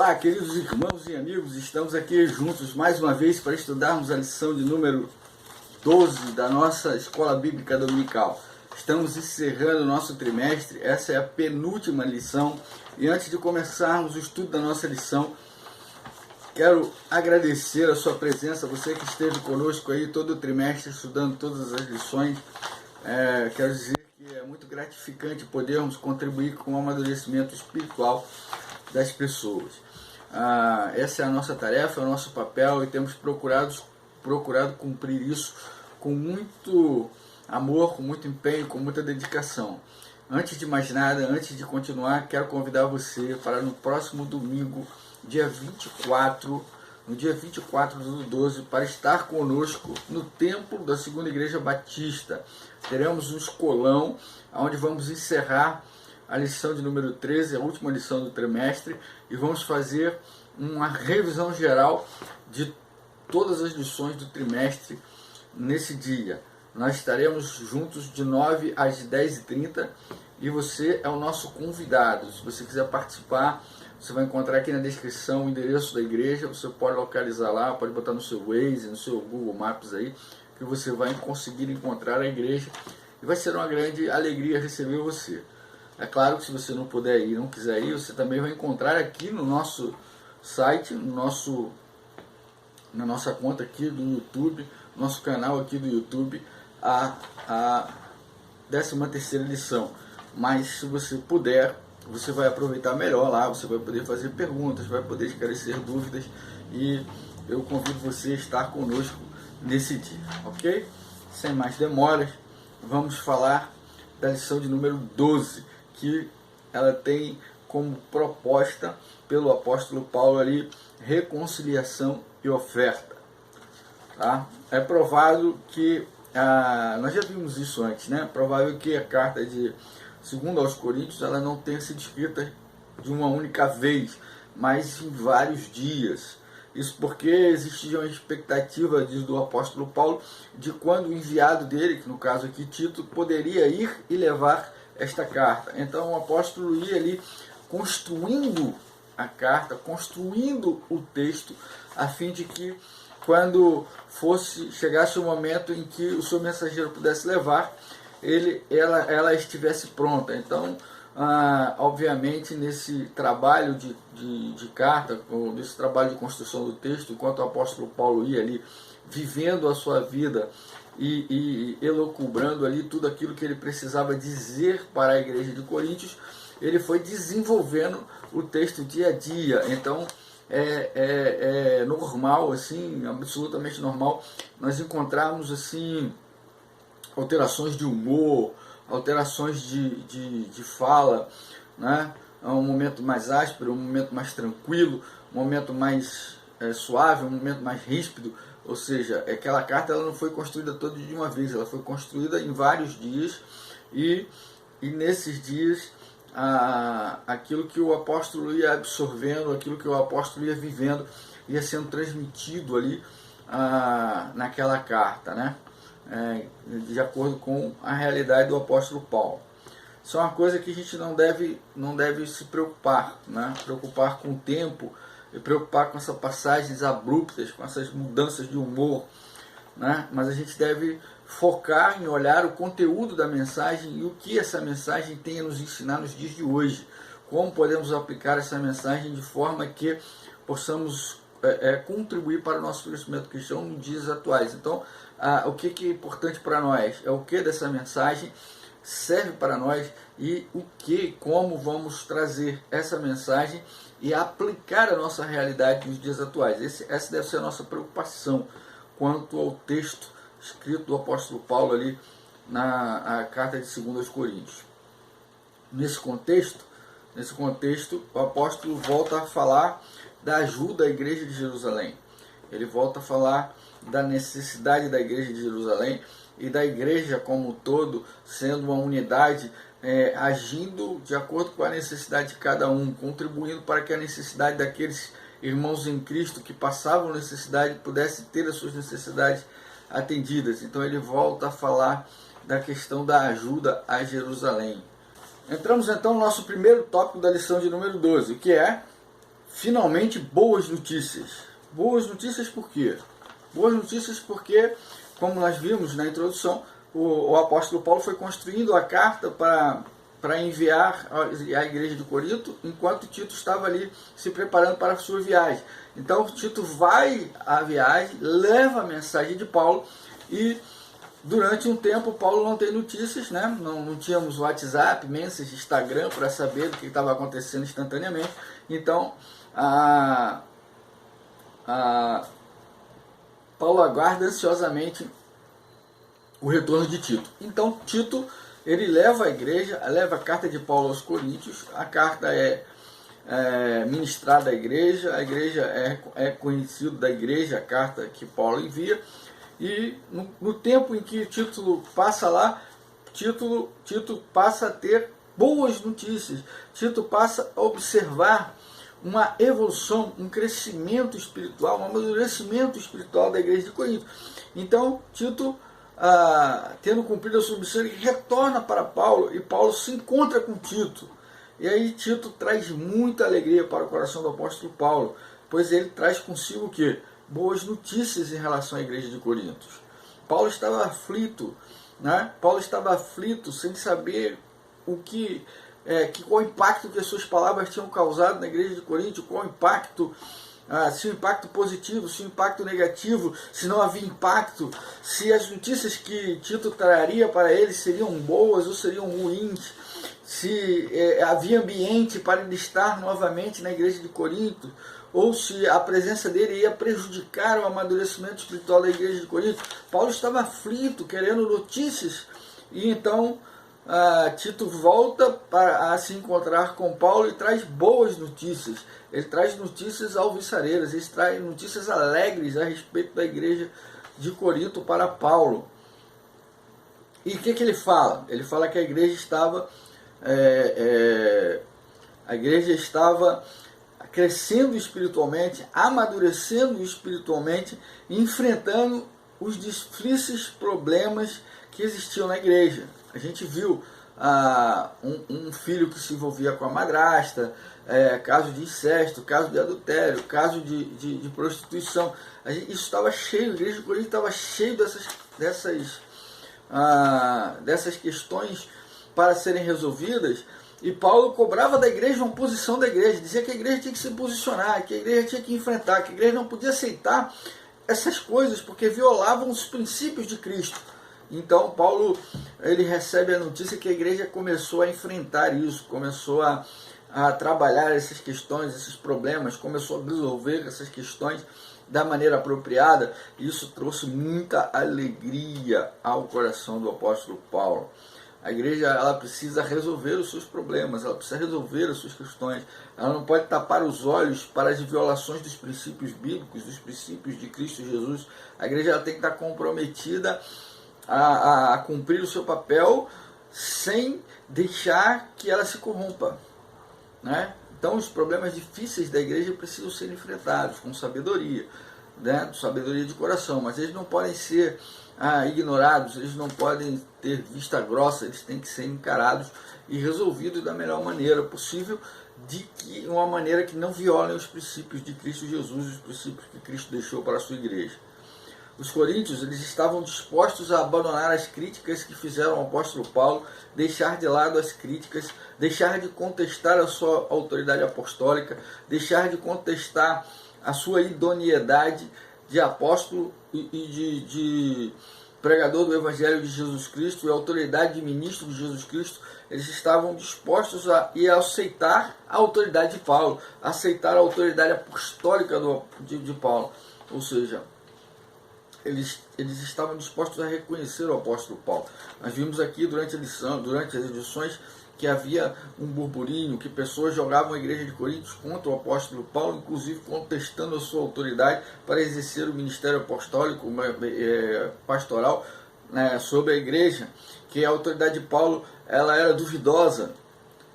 Olá, queridos irmãos e amigos, estamos aqui juntos mais uma vez para estudarmos a lição de número 12 da nossa Escola Bíblica Dominical. Estamos encerrando o nosso trimestre, essa é a penúltima lição, e antes de começarmos o estudo da nossa lição, quero agradecer a sua presença, você que esteve conosco aí todo o trimestre estudando todas as lições. Quero dizer que é muito gratificante podermos contribuir com o amadurecimento espiritual das pessoas. Essa é a nossa tarefa, é o nosso papel, e temos procurado cumprir isso com muito amor, com muito empenho, com muita dedicação. Antes de mais nada, antes de continuar, quero convidar você para no próximo domingo, dia 24, no dia 24 do 12, para estar conosco no templo da Segunda Igreja Batista. Teremos um escolão, onde vamos encerrar a lição de número 13, a última lição do trimestre, e vamos fazer uma revisão geral de todas as lições do trimestre nesse dia. Nós estaremos juntos de 9 às 10h30 e você é o nosso convidado. Se você quiser participar, você vai encontrar aqui na descrição o endereço da igreja, você pode localizar lá, pode botar no seu Waze, no seu Google Maps aí, que você vai conseguir encontrar a igreja e vai ser uma grande alegria receber você. É claro que se você não puder ir, não quiser ir, você também vai encontrar aqui no nosso site, na nossa conta aqui do YouTube, nosso canal aqui do YouTube, a 13ª lição. Mas se você puder, você vai aproveitar melhor lá, você vai poder fazer perguntas, vai poder esclarecer dúvidas, e eu convido você a estar conosco nesse dia, ok? Sem mais demoras, vamos falar da lição de número 12, que ela tem como proposta pelo apóstolo Paulo ali, reconciliação e oferta. Tá? É provável que, nós já vimos isso antes, né? É provável que a carta de 2 aos Coríntios ela não tenha sido escrita de uma única vez, mas em vários dias. Isso porque existia uma expectativa do apóstolo Paulo de quando o enviado dele, que no caso aqui Tito, poderia ir e levar esta carta. Então o apóstolo ia ali construindo a carta, construindo o texto, a fim de que quando chegasse o momento em que o seu mensageiro pudesse levar, ela estivesse pronta. Então, obviamente, nesse trabalho de carta, nesse trabalho de construção do texto, enquanto o apóstolo Paulo ia ali vivendo a sua vida e elucubrando ali tudo aquilo que ele precisava dizer para a igreja de Coríntios, ele foi desenvolvendo o texto dia a dia. Então é normal, assim, absolutamente normal, nós encontrarmos assim alterações de humor, alterações de fala, né? Um momento mais áspero, um momento mais tranquilo, um momento mais suave, um momento mais ríspido. Ou seja, aquela carta ela não foi construída toda de uma vez, ela foi construída em vários dias, e nesses dias aquilo que o apóstolo ia absorvendo, aquilo que o apóstolo ia vivendo, ia sendo transmitido ali naquela carta, né? De acordo com a realidade do apóstolo Paulo. Isso é uma coisa que a gente não deve se preocupar, né? Preocupar com o tempo, e preocupar com essas passagens abruptas, com essas mudanças de humor, né? Mas a gente deve focar em olhar o conteúdo da mensagem e o que essa mensagem tem a nos ensinar nos dias de hoje. Como podemos aplicar essa mensagem de forma que possamos contribuir para o nosso crescimento cristão nos dias atuais. Então, o que é importante para nós? É o que dessa mensagem serve para nós, e como vamos trazer essa mensagem e aplicar a nossa realidade nos dias atuais. Essa deve ser a nossa preocupação quanto ao texto escrito do apóstolo Paulo ali na carta de 2 aos Coríntios. Nesse contexto, o apóstolo volta a falar da ajuda à igreja de Jerusalém. Ele volta a falar da necessidade da igreja de Jerusalém e da igreja como um todo sendo uma unidade, agindo de acordo com a necessidade de cada um, contribuindo para que a necessidade daqueles irmãos em Cristo que passavam necessidade pudessem ter as suas necessidades atendidas. Então ele volta a falar da questão da ajuda a Jerusalém. Entramos então no nosso primeiro tópico da lição de número 12, que é finalmente boas notícias. Boas notícias por quê? Boas notícias porque, como nós vimos na introdução, o apóstolo Paulo foi construindo a carta para enviar à igreja de Corinto, enquanto Tito estava ali se preparando para a sua viagem. Então Tito vai à viagem, leva a mensagem de Paulo, e durante um tempo Paulo não tem notícias, né? Não tínhamos WhatsApp, Messenger, Instagram para saber do que estava acontecendo instantaneamente. Então Paulo aguarda ansiosamente o retorno de Tito. Então Tito, ele leva a igreja, leva a carta de Paulo aos Coríntios. A carta é ministrada à igreja, a igreja é conhecido da igreja, a carta que Paulo envia. E no tempo em que Tito passa lá, Tito passa a ter boas notícias. Tito passa a observar uma evolução, um crescimento espiritual, um amadurecimento espiritual da igreja de Corinto. Então Tito, tendo cumprido a sua missão, ele retorna para Paulo, e Paulo se encontra com Tito. E aí Tito traz muita alegria para o coração do apóstolo Paulo, pois ele traz consigo o quê? Boas notícias em relação à igreja de Corinto. Paulo estava aflito, né? Paulo estava aflito, sem saber qual o impacto que as suas palavras tinham causado na igreja de Corinto, qual o impacto, se o impacto positivo, se o impacto negativo, se não havia impacto, se as notícias que Tito traria para ele seriam boas ou seriam ruins, se havia ambiente para ele estar novamente na igreja de Corinto, ou se a presença dele ia prejudicar o amadurecimento espiritual da igreja de Corinto. Paulo estava aflito, querendo notícias, e então Tito volta a se encontrar com Paulo e traz boas notícias. Ele traz notícias alvissareiras, ele traz notícias alegres a respeito da igreja de Corinto para Paulo. E o que ele fala? Ele fala que a igreja estava crescendo espiritualmente, amadurecendo espiritualmente, enfrentando os difíceis problemas que existiam na igreja. A gente viu um filho que se envolvia com a madrasta, caso de incesto, caso de adultério, caso de prostituição. Isso estava cheio, a igreja de Corinto estava cheio dessas questões para serem resolvidas. E Paulo cobrava da igreja uma posição da igreja, dizia que a igreja tinha que se posicionar, que a igreja tinha que enfrentar, que a igreja não podia aceitar essas coisas porque violavam os princípios de Cristo. Então Paulo, ele recebe a notícia que a igreja começou a enfrentar isso, começou a trabalhar essas questões, esses problemas, começou a resolver essas questões da maneira apropriada. Isso trouxe muita alegria ao coração do apóstolo Paulo. A igreja, ela precisa resolver os seus problemas, ela precisa resolver as suas questões. Ela não pode tapar os olhos para as violações dos princípios bíblicos, dos princípios de Cristo Jesus. A igreja, ela tem que estar comprometida a cumprir o seu papel sem deixar que ela se corrompa, né? Então os problemas difíceis da igreja precisam ser enfrentados com sabedoria, né? Sabedoria de coração, mas eles não podem ser ignorados, eles não podem ter vista grossa, eles têm que ser encarados e resolvidos da melhor maneira possível, uma maneira que não violem os princípios de Cristo Jesus, os princípios que Cristo deixou para a sua igreja. Os coríntios, eles estavam dispostos a abandonar as críticas que fizeram ao apóstolo Paulo, deixar de lado as críticas, deixar de contestar a sua autoridade apostólica, deixar de contestar a sua idoneidade de apóstolo e de pregador do Evangelho de Jesus Cristo e autoridade de ministro de Jesus Cristo. Eles estavam dispostos a aceitar a autoridade de Paulo, aceitar a autoridade apostólica de Paulo. Ou seja, eles estavam dispostos a reconhecer o apóstolo Paulo. Nós vimos aqui durante as edições que havia um burburinho, que pessoas jogavam a igreja de Corinto contra o apóstolo Paulo, inclusive contestando a sua autoridade para exercer o ministério apostólico, pastoral, né, sobre a igreja, que a autoridade de Paulo, ela era duvidosa.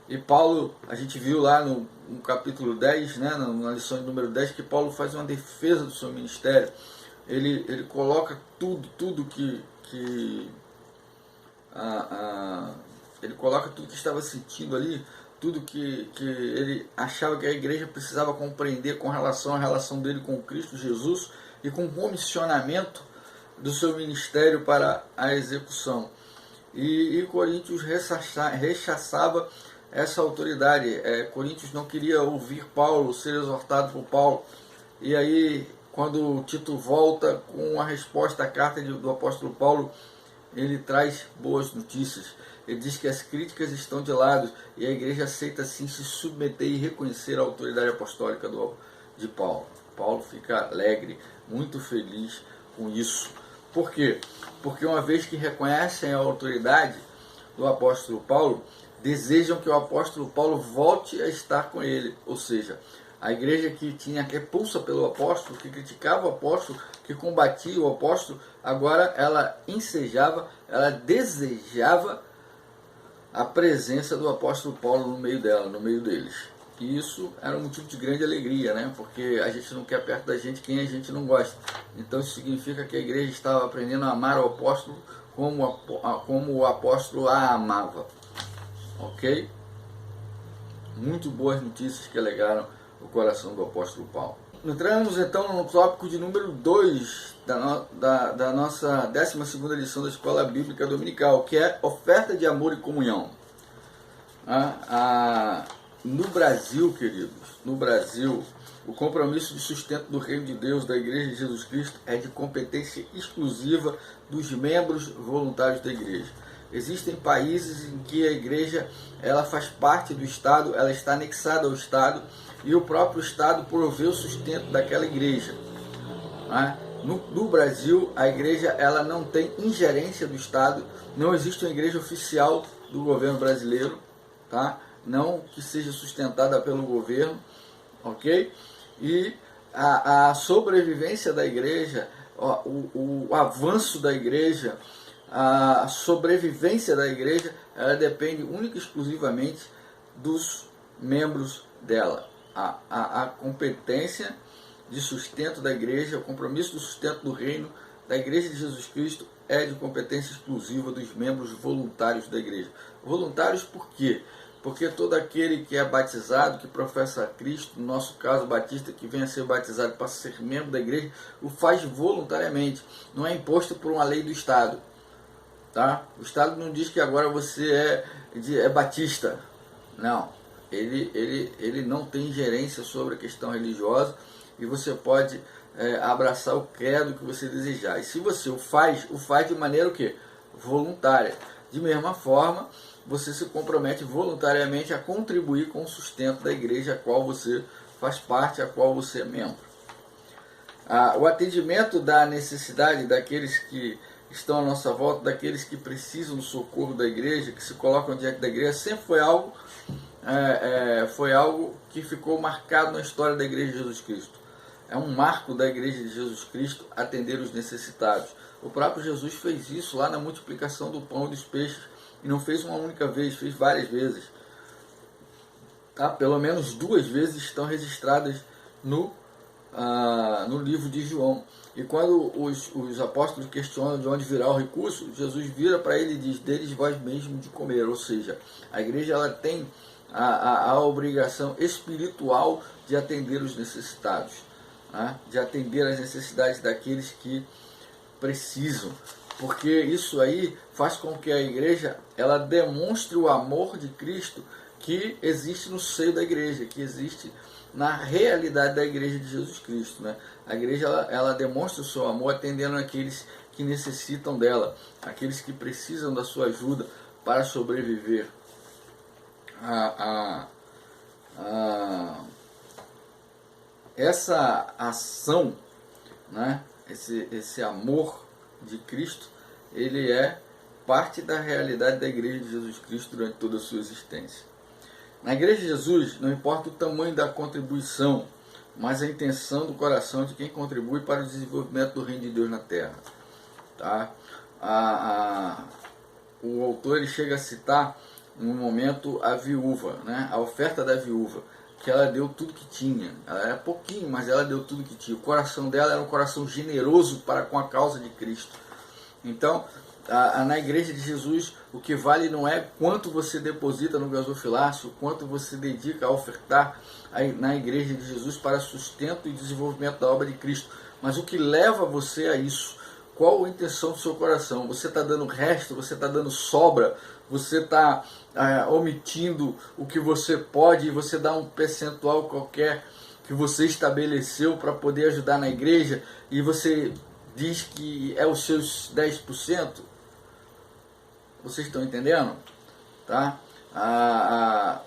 E Paulo, a gente viu lá no capítulo 10, né, na lição de número 10, que Paulo faz uma defesa do seu ministério. Ele coloca tudo que ele coloca tudo que estava sentindo ali, tudo que ele achava que a igreja precisava compreender com relação à relação dele com Cristo Jesus e com o comissionamento do seu ministério para a execução. E Coríntios rechaçava essa autoridade. Coríntios não queria ouvir Paulo, ser exortado por Paulo. E aí, quando Tito volta com a resposta à carta do apóstolo Paulo, ele traz boas notícias. Ele diz que as críticas estão de lado e a igreja aceita sim se submeter e reconhecer a autoridade apostólica de Paulo. Paulo fica alegre, muito feliz com isso. Por quê? Porque uma vez que reconhecem a autoridade do apóstolo Paulo, desejam que o apóstolo Paulo volte a estar com ele. Ou seja, a igreja que tinha repulsa pelo apóstolo, que criticava o apóstolo, que combatia o apóstolo, agora ela ensejava, ela desejava a presença do apóstolo Paulo no meio dela, no meio deles. E isso era um motivo de grande alegria, né? Porque a gente não quer perto da gente quem a gente não gosta. Então isso significa que a igreja estava aprendendo a amar o apóstolo como o apóstolo a amava. Ok? Muito boas notícias que alegaram o coração do apóstolo Paulo. Entramos então no tópico de número 2 da nossa 12ª lição da Escola Bíblica Dominical, que é oferta de amor e comunhão. No Brasil, queridos, no Brasil, o compromisso de sustento do Reino de Deus, da Igreja de Jesus Cristo, é de competência exclusiva dos membros voluntários da Igreja. Existem países em que a Igreja ela faz parte do Estado, ela está anexada ao Estado, e o próprio Estado provê o sustento daquela igreja. No Brasil, a igreja ela não tem ingerência do Estado, não existe uma igreja oficial do governo brasileiro, tá? Não que seja sustentada pelo governo, ok? E a sobrevivência da igreja, o avanço da igreja, a sobrevivência da igreja, ela depende única e exclusivamente dos membros dela. A competência de sustento da igreja, o compromisso do sustento do reino da Igreja de Jesus Cristo é de competência exclusiva dos membros voluntários da igreja. Voluntários por quê? Porque todo aquele que é batizado, que professa a Cristo, no nosso caso batista, que venha a ser batizado para ser membro da igreja, o faz voluntariamente, não é imposto por uma lei do Estado. Tá? O Estado não diz que agora você é batista, não. Ele não tem ingerência sobre a questão religiosa e você pode abraçar o credo que você desejar. E se você o faz de maneira o quê? Voluntária. De mesma forma, você se compromete voluntariamente a contribuir com o sustento da igreja a qual você faz parte, a qual você é membro. O atendimento da necessidade daqueles que estão à nossa volta, daqueles que precisam do socorro da igreja, que se colocam diante da igreja, sempre foi algo que ficou marcado na história da Igreja de Jesus Cristo. É um marco da Igreja de Jesus Cristo atender os necessitados. O próprio Jesus fez isso lá na multiplicação do pão e dos peixes, e não fez uma única vez, fez várias vezes. Tá? Pelo menos 2 vezes estão registradas no livro de João. E quando os apóstolos questionam de onde virá o recurso, Jesus vira para ele e diz: deles vós mesmo de comer. Ou seja, a igreja ela tem a obrigação espiritual de atender os necessitados, né? De atender as necessidades daqueles que precisam, porque isso aí faz com que a igreja ela demonstre o amor de Cristo que existe no seio da igreja, que existe na realidade da igreja de Jesus Cristo, né? A igreja ela demonstra o seu amor atendendo aqueles que necessitam dela, aqueles que precisam da sua ajuda para sobreviver. Essa ação, né? Esse amor de Cristo, ele é parte da realidade da igreja de Jesus Cristo durante toda a sua existência. Na igreja de Jesus, não importa o tamanho da contribuição, mas a intenção do coração de quem contribui para o desenvolvimento do reino de Deus na terra. Tá? O autor ele chega a citar, no momento, a viúva, né? A oferta da viúva, que ela deu tudo que tinha. Ela era pouquinho, mas ela deu tudo que tinha. O coração dela era um coração generoso para com a causa de Cristo. Então, Na igreja de Jesus, o que vale não é quanto você deposita no gasofilácio, quanto você dedica a ofertar na igreja de Jesus para sustento e desenvolvimento da obra de Cristo, mas o que leva você a isso. Qual a intenção do seu coração? Você está dando resto, você está dando sobra, você está omitindo o que você pode e você dá um percentual qualquer que você estabeleceu para poder ajudar na igreja e você diz que é os seus 10%? Vocês estão entendendo? Tá?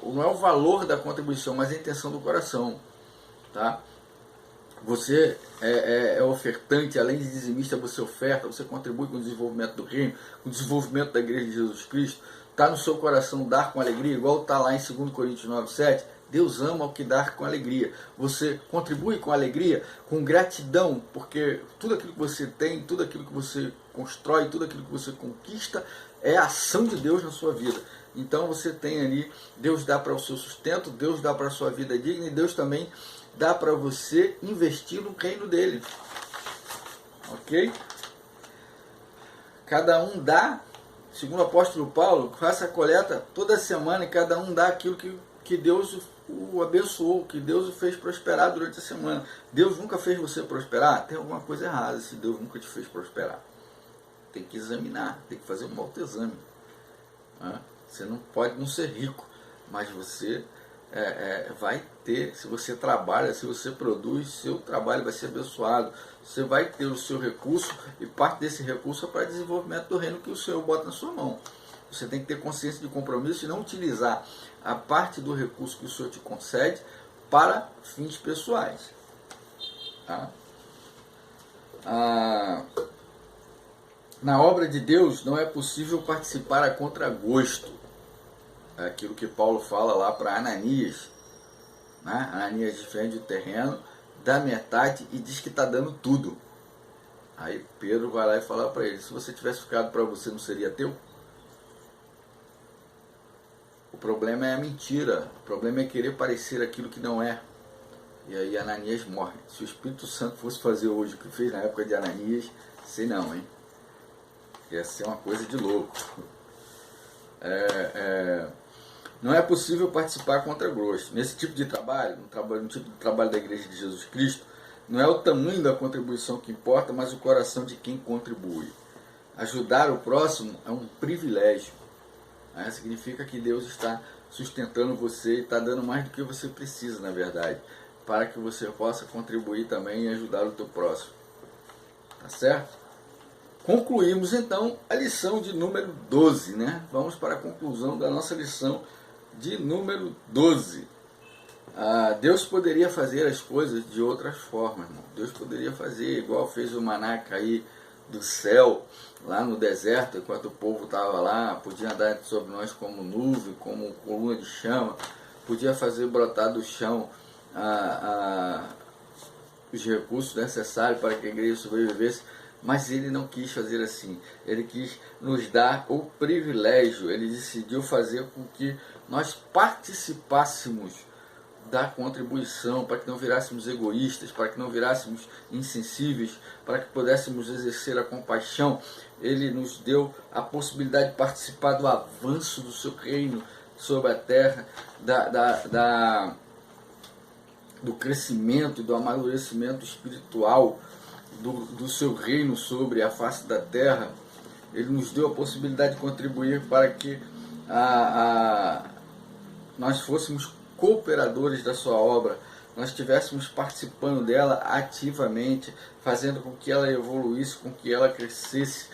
Não é o valor da contribuição, mas a intenção do coração. Tá? Você é ofertante, além de dizimista, você oferta, você contribui com o desenvolvimento do reino, com o desenvolvimento da igreja de Jesus Cristo. Está no seu coração dar com alegria, igual está lá em 2 Coríntios 9:7. Deus ama o que dá com alegria. Você contribui com alegria, com gratidão, porque tudo aquilo que você tem, tudo aquilo que você constrói, tudo aquilo que você conquista é a ação de Deus na sua vida. Então você tem ali, Deus dá para o seu sustento, Deus dá para a sua vida digna e Deus também dá para você investir no reino dele. Ok? Cada um dá, segundo o apóstolo Paulo, faça a coleta toda semana e cada um dá aquilo que Deus o abençoou, que Deus o fez prosperar durante a semana. Deus nunca fez você prosperar? Tem alguma coisa errada se Deus nunca te fez prosperar. Tem que examinar, tem que fazer um autoexame. Você não pode não ser rico, mas você vai ter, se você trabalha, se você produz, seu trabalho vai ser abençoado. Você vai ter o seu recurso e parte desse recurso é para desenvolvimento do reino que o Senhor bota na sua mão. Você tem que ter consciência de compromisso e não utilizar a parte do recurso que o Senhor te concede para fins pessoais. Tá? Na obra de Deus não é possível participar a contragosto. É aquilo que Paulo fala lá para Ananias. Né? Ananias vende o terreno, dá metade e diz que está dando tudo. Aí Pedro vai lá e fala para ele: se você tivesse ficado para você, não seria teu? O problema é a mentira, o problema é querer parecer aquilo que não é. E aí Ananias morre. Se o Espírito Santo fosse fazer hoje o que fez na época de Ananias, sei não, hein? Ia ser uma coisa de louco. Não é possível participar contra gosto. Nesse tipo de trabalho, no tipo de trabalho da Igreja de Jesus Cristo, não é o tamanho da contribuição que importa, mas o coração de quem contribui. Ajudar o próximo é um privilégio. Significa que Deus está sustentando você e está dando mais do que você precisa, na verdade, para que você possa contribuir também e ajudar o teu próximo. Tá certo? Concluímos então a lição de número 12, né? Vamos para a conclusão da nossa lição de número 12. Deus poderia fazer as coisas de outras formas, irmão. Deus poderia fazer igual fez o maná cair do céu, lá no deserto, enquanto o povo estava lá, podia andar sobre nós como nuvem, como coluna de chama, podia fazer brotar do chão os recursos necessários para que a igreja sobrevivesse, mas ele não quis fazer assim. Ele quis nos dar o privilégio, ele decidiu fazer com que nós participássemos da contribuição, para que não virássemos egoístas, para que não virássemos insensíveis, para que pudéssemos exercer a compaixão. Ele nos deu a possibilidade de participar do avanço do seu reino sobre a terra, do crescimento, do amadurecimento espiritual do seu reino sobre a face da terra. Ele nos deu a possibilidade de contribuir para que nós fôssemos cooperadores da sua obra, nós estivéssemos participando dela ativamente, fazendo com que ela evoluísse, com que ela crescesse.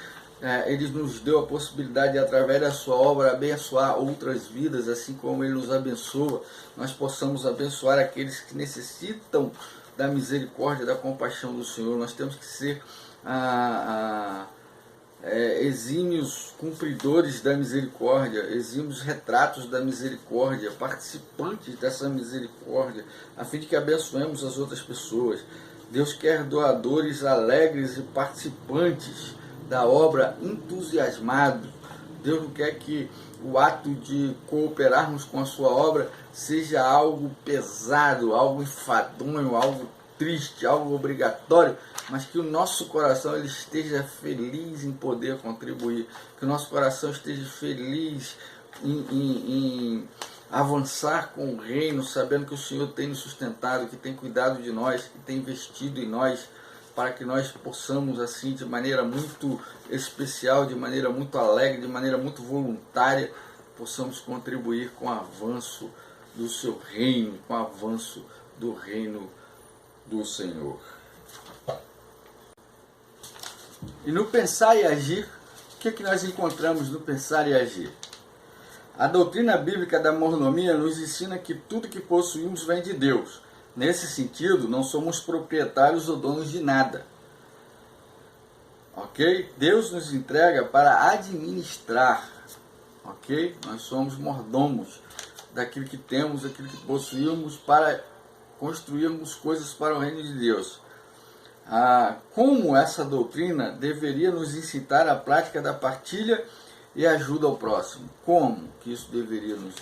Ele nos deu a possibilidade de, através da sua obra, abençoar outras vidas, assim como ele nos abençoa, nós possamos abençoar aqueles que necessitam da misericórdia, da compaixão do Senhor. Nós temos que ser exímios cumpridores da misericórdia, exímios retratos da misericórdia, participantes dessa misericórdia, a fim de que abençoemos as outras pessoas. Deus quer doadores alegres e participantes da obra, entusiasmados. Deus não quer que o ato de cooperarmos com a sua obra seja algo pesado, algo enfadonho, algo triste, algo obrigatório, mas que o nosso coração ele esteja feliz em poder contribuir, que o nosso coração esteja feliz em avançar com o reino, sabendo que o Senhor tem nos sustentado, que tem cuidado de nós, que tem investido em nós, para que nós possamos, assim, de maneira muito especial, de maneira muito alegre, de maneira muito voluntária, possamos contribuir com o avanço do seu reino, com o avanço do reino do Senhor. E no pensar e agir, o que é que nós encontramos no pensar e agir? A doutrina bíblica da mordomia nos ensina que tudo que possuímos vem de Deus. Nesse sentido, não somos proprietários ou donos de nada. Ok? Deus nos entrega para administrar. Ok? Nós somos mordomos daquilo que temos, daquilo que possuímos, para construirmos coisas para o reino de Deus. Como essa doutrina deveria nos incitar à prática da partilha e ajuda ao próximo? Como que isso deveria nos...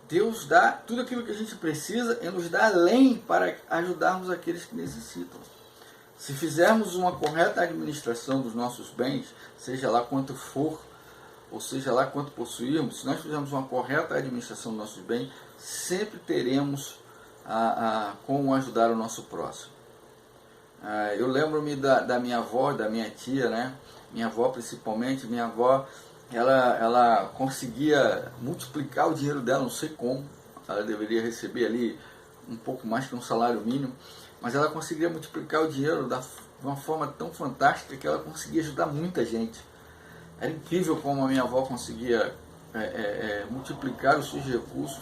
Deus dá tudo aquilo que a gente precisa e nos dá além para ajudarmos aqueles que necessitam. Se fizermos uma correta administração dos nossos bens, seja lá quanto for, ou seja lá quanto possuirmos, se nós fizermos uma correta administração dos nossos bens, sempre teremos como ajudar o nosso próximo. Eu lembro-me da minha avó, da minha tia, né? Minha avó principalmente, minha avó, ela conseguia multiplicar o dinheiro dela, não sei como, ela deveria receber ali um pouco mais que um salário mínimo, mas ela conseguia multiplicar o dinheiro de uma forma tão fantástica que ela conseguia ajudar muita gente. Era incrível como a minha avó conseguia multiplicar os seus recursos,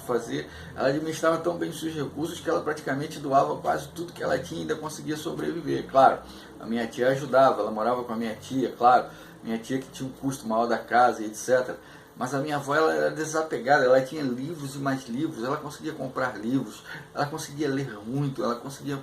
ela administrava tão bem os seus recursos que ela praticamente doava quase tudo que ela tinha e ainda conseguia sobreviver. Claro, a minha tia ajudava, ela morava com a minha tia, claro, minha tia que tinha um custo maior da casa e etc. Mas a minha avó, ela era desapegada, ela tinha livros e mais livros, ela conseguia comprar livros, ela conseguia ler muito, ela conseguia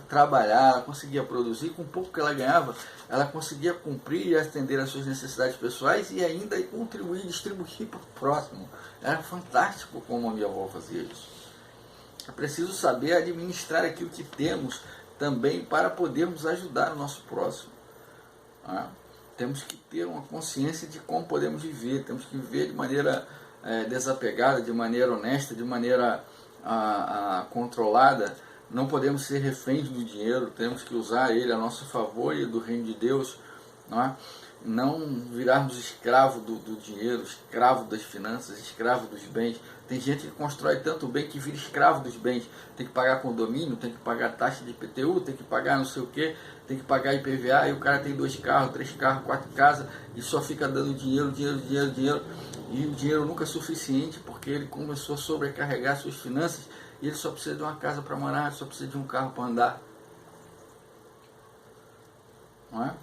trabalhar, ela conseguia produzir, com pouco que ela ganhava, ela conseguia cumprir e atender às suas necessidades pessoais e ainda contribuir, distribuir para o próximo. Era fantástico como a minha avó fazia isso. É preciso saber administrar aquilo que temos também para podermos ajudar o nosso próximo. Temos que ter uma consciência de como podemos viver, temos que viver de maneira desapegada, de maneira honesta, de maneira controlada. Não podemos ser reféns do dinheiro, temos que usar ele a nosso favor e do reino de Deus. Não virarmos escravo do dinheiro, escravo das finanças, escravo dos bens. Tem gente que constrói tanto bem que vira escravo dos bens. Tem que pagar condomínio, tem que pagar taxa de IPTU, tem que pagar não sei o que, tem que pagar IPVA, e o cara tem 2 carros, 3 carros, 4 casas e só fica dando dinheiro. E o dinheiro nunca é suficiente porque ele começou a sobrecarregar suas finanças e ele só precisa de uma casa para morar, só precisa de um carro para andar.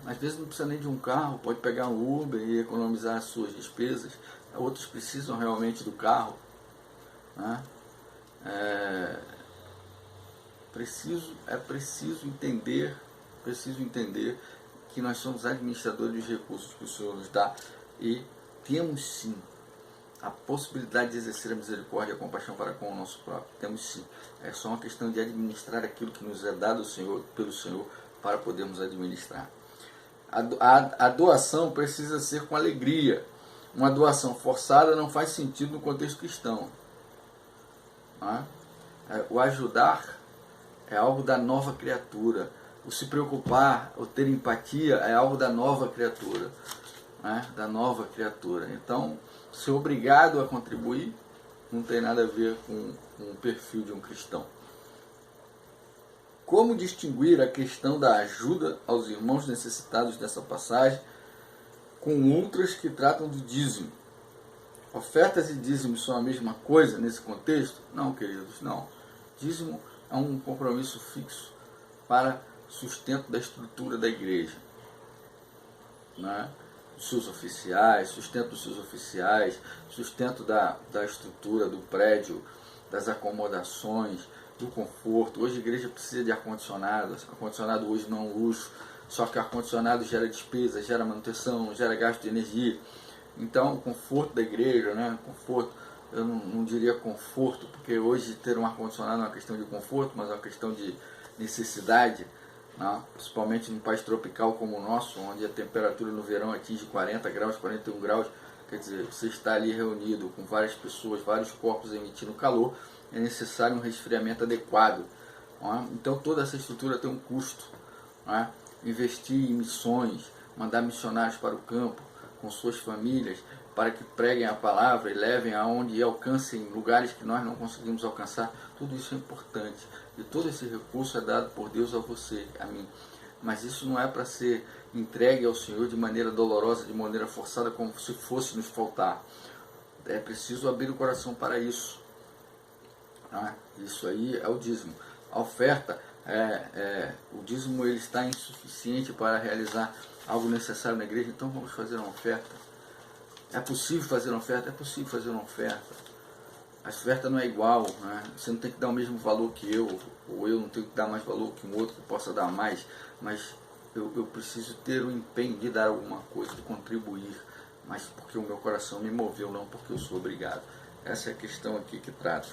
Às vezes não precisa nem de um carro, pode pegar um Uber e economizar as suas despesas. Outros precisam realmente do carro. É preciso entender que nós somos administradores dos recursos que o Senhor nos dá e temos sim a possibilidade de exercer a misericórdia e a compaixão para com o nosso próprio. Temos sim. É só uma questão de administrar aquilo que nos é dado pelo Senhor para podermos administrar. A doação precisa ser com alegria. Uma doação forçada não faz sentido no contexto cristão. O ajudar é algo da nova criatura. O se preocupar, o ter empatia é algo da nova criatura. Da nova criatura. Então, ser obrigado a contribuir não tem nada a ver com o perfil de um cristão. Como distinguir a questão da ajuda aos irmãos necessitados dessa passagem com outras que tratam do dízimo? Ofertas e dízimos são a mesma coisa nesse contexto? Não, queridos, não. Dízimo é um compromisso fixo para sustento da estrutura da igreja. Seus oficiais, sustento dos seus oficiais, sustento da estrutura do prédio, das acomodações, do conforto. Hoje a igreja precisa de ar-condicionado. Ar-condicionado hoje não é um luxo, só que ar-condicionado gera despesa, gera manutenção, gera gasto de energia. Então, o conforto da igreja, conforto, eu não diria conforto, porque hoje ter um ar-condicionado não é uma questão de conforto, mas é uma questão de necessidade, né? Principalmente num país tropical como o nosso, onde a temperatura no verão atinge 40 graus, 41 graus, quer dizer, você está ali reunido com várias pessoas, vários corpos emitindo calor, é necessário um resfriamento adequado. Né? Então toda essa estrutura tem um custo. Né? Investir em missões, mandar missionários para o campo com suas famílias, para que preguem a palavra e levem aonde e alcancem lugares que nós não conseguimos alcançar, tudo isso é importante. E todo esse recurso é dado por Deus a você, a mim. Mas isso não é para ser entregue ao Senhor de maneira dolorosa, de maneira forçada, como se fosse nos faltar. É preciso abrir o coração para isso. Né? Isso aí é o dízimo. A oferta, o dízimo ele está insuficiente para realizar algo necessário na igreja, então vamos fazer uma oferta. É possível fazer uma oferta? É possível fazer uma oferta. A oferta não é igual, né? Você não tem que dar o mesmo valor que eu, ou eu não tenho que dar mais valor que um outro que possa dar mais, mas eu preciso ter o empenho de dar alguma coisa, de contribuir, mas porque o meu coração me moveu, não porque eu sou obrigado. Essa é a questão aqui que trato.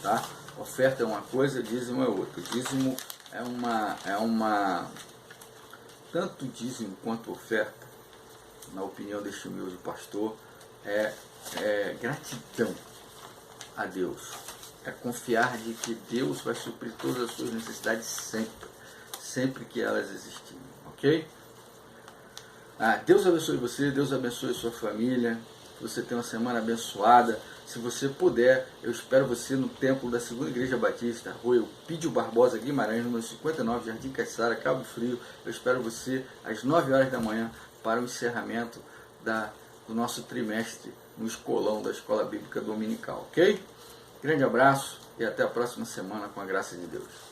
Tá? Oferta é uma coisa, dízimo é outra. Dízimo é uma tanto dízimo quanto oferta, na opinião deste humilde pastor, é gratidão a Deus. É confiar de que Deus vai suprir todas as suas necessidades sempre que elas existirem, ok? Deus abençoe você, Deus abençoe a sua família, que você tenha uma semana abençoada. Se você puder, eu espero você no templo da Segunda Igreja Batista, Rua Eupídio Barbosa Guimarães, número 59, Jardim Caiçara, Cabo Frio. Eu espero você às 9 horas da manhã para o encerramento do nosso trimestre no escolão da Escola Bíblica Dominical, ok? Grande abraço e até a próxima semana com a graça de Deus.